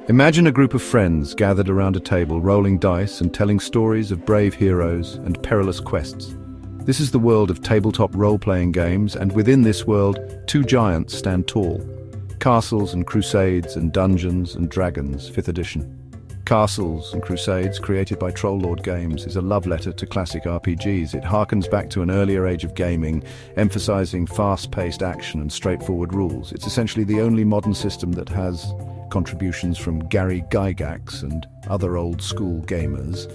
Imagine a group of friends gathered around a table, rolling dice and telling stories of brave heroes and perilous quests. This is the world of tabletop role-playing games, and within this world, two giants stand tall. Castles and Crusades and Dungeons and Dragons, 5th edition. Castles and Crusades, created by Troll Games, is a love letter to classic RPGs. It harkens back to an earlier age of gaming, emphasizing fast-paced action and straightforward rules. It's essentially the only modern system that has contributions from Gary Gygax and other old-school gamers.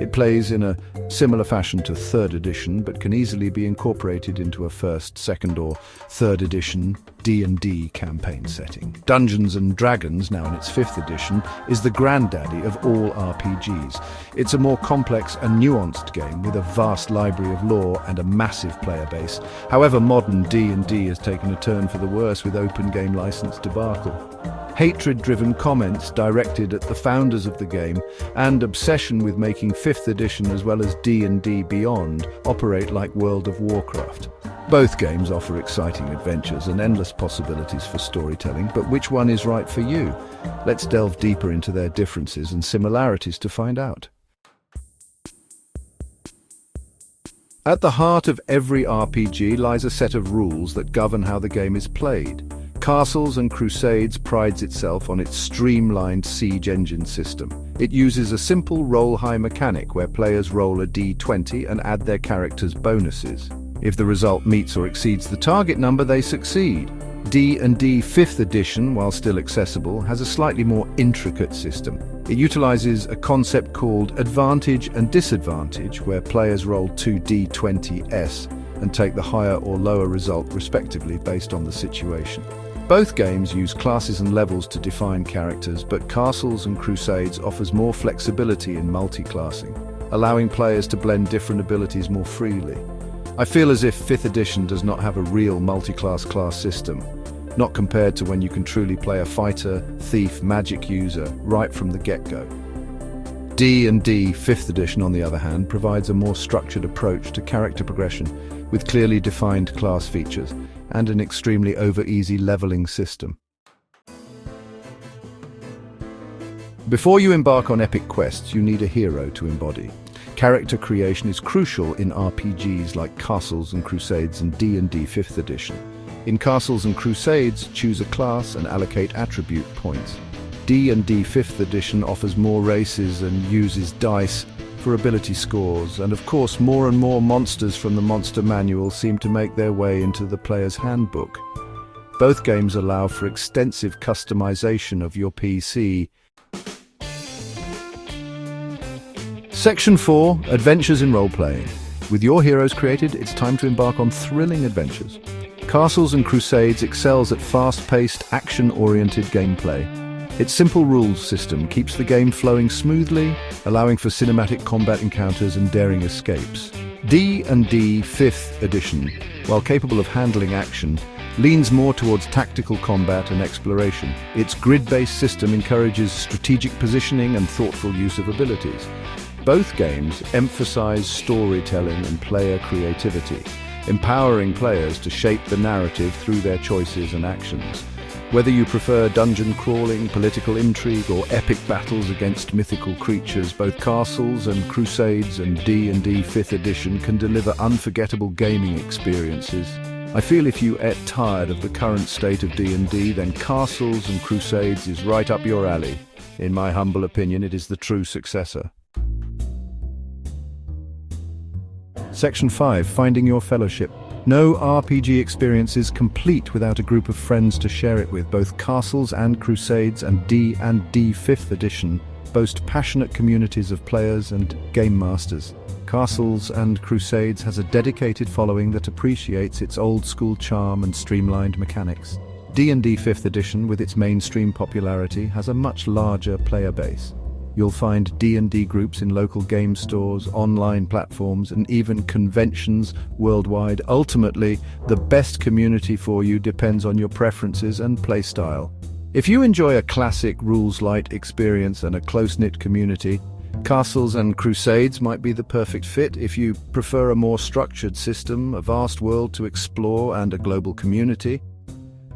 It plays in a similar fashion to 3rd edition, but can easily be incorporated into a 1st, 2nd or 3rd edition D&D campaign setting. Dungeons and Dragons, now in its 5th edition, is the granddaddy of all RPGs. It's a more complex and nuanced game with a vast library of lore and a massive player base. However, modern D&D has taken a turn for the worse with open game license debacle. Hatred-driven comments directed at the founders of the game and obsession with making 5th edition as well as D&D Beyond operate like World of Warcraft. Both games offer exciting adventures and endless possibilities for storytelling, but which one is right for you? Let's delve deeper into their differences and similarities to find out. At the heart of every RPG lies a set of rules that govern how the game is played. Castles and Crusades prides itself on its streamlined siege engine system. It uses a simple roll-high mechanic where players roll a d20 and add their character's bonuses. If the result meets or exceeds the target number, they succeed. D&D 5th edition, while still accessible, has a slightly more intricate system. It utilizes a concept called advantage and disadvantage, where players roll 2d20s and take the higher or lower result respectively based on the situation. Both games use classes and levels to define characters, but Castles and Crusades offers more flexibility in multi-classing, allowing players to blend different abilities more freely. I feel as if 5th edition does not have a real multi-class system, not compared to when you can truly play a fighter, thief, magic user right from the get-go. D&D 5th edition, on the other hand, provides a more structured approach to character progression with clearly defined class features and an extremely over-easy leveling system. Before you embark on epic quests, you need a hero to embody. Character creation is crucial in RPGs like Castles and Crusades and D&D 5th edition. In Castles and Crusades, choose a class and allocate attribute points. D&D 5th edition offers more races and uses dice for ability scores, and of course more and more monsters from the monster manual seem to make their way into the player's handbook. Both games allow for extensive customization of your PC. Section 4, Adventures in Role-Playing. With your heroes created, it's time to embark on thrilling adventures. Castles and Crusades excels at fast-paced, action-oriented gameplay. Its simple rules system keeps the game flowing smoothly, allowing for cinematic combat encounters and daring escapes. D&D 5th edition, while capable of handling action, leans more towards tactical combat and exploration. Its grid-based system encourages strategic positioning and thoughtful use of abilities. Both games emphasize storytelling and player creativity, empowering players to shape the narrative through their choices and actions. Whether you prefer dungeon crawling, political intrigue, or epic battles against mythical creatures, both Castles and Crusades and D&D 5th edition can deliver unforgettable gaming experiences. I feel if you get tired of the current state of D&D, then Castles and Crusades is right up your alley. In my humble opinion, it is the true successor. Section 5, Finding Your Fellowship. No RPG experience is complete without a group of friends to share it with. Both Castles and Crusades and D&D 5th edition boast passionate communities of players and game masters. Castles and Crusades has a dedicated following that appreciates its old-school charm and streamlined mechanics. D&D 5th edition, with its mainstream popularity, has a much larger player base. You'll find D&D groups in local game stores, online platforms, and even conventions worldwide. Ultimately, the best community for you depends on your preferences and playstyle. If you enjoy a classic rules-light experience and a close-knit community, Castles and Crusades might be the perfect fit. If you prefer a more structured system, a vast world to explore, and a global community,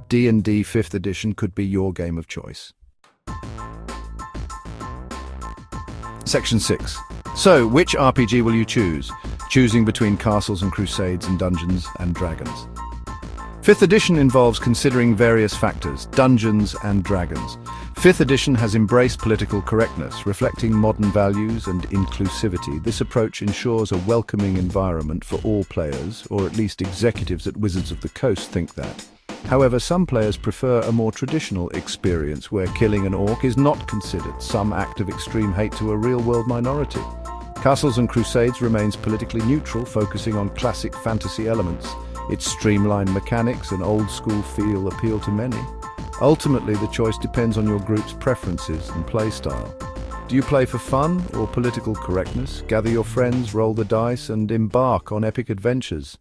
D&D 5th edition could be your game of choice. Section 6. So, which RPG will you choose? Choosing between castles and crusades and Dungeons and Dragons. 5th edition involves considering various factors, Dungeons and Dragons. 5th edition has embraced political correctness, reflecting modern values and inclusivity. This approach ensures a welcoming environment for all players, or at least executives at Wizards of the Coast think that. However, some players prefer a more traditional experience where killing an orc is not considered some act of extreme hate to a real-world minority. Castles and Crusades remains politically neutral, focusing on classic fantasy elements. Its streamlined mechanics and old-school feel appeal to many. Ultimately, the choice depends on your group's preferences and play style. Do you play for fun or political correctness? Gather your friends, roll the dice, and embark on epic adventures.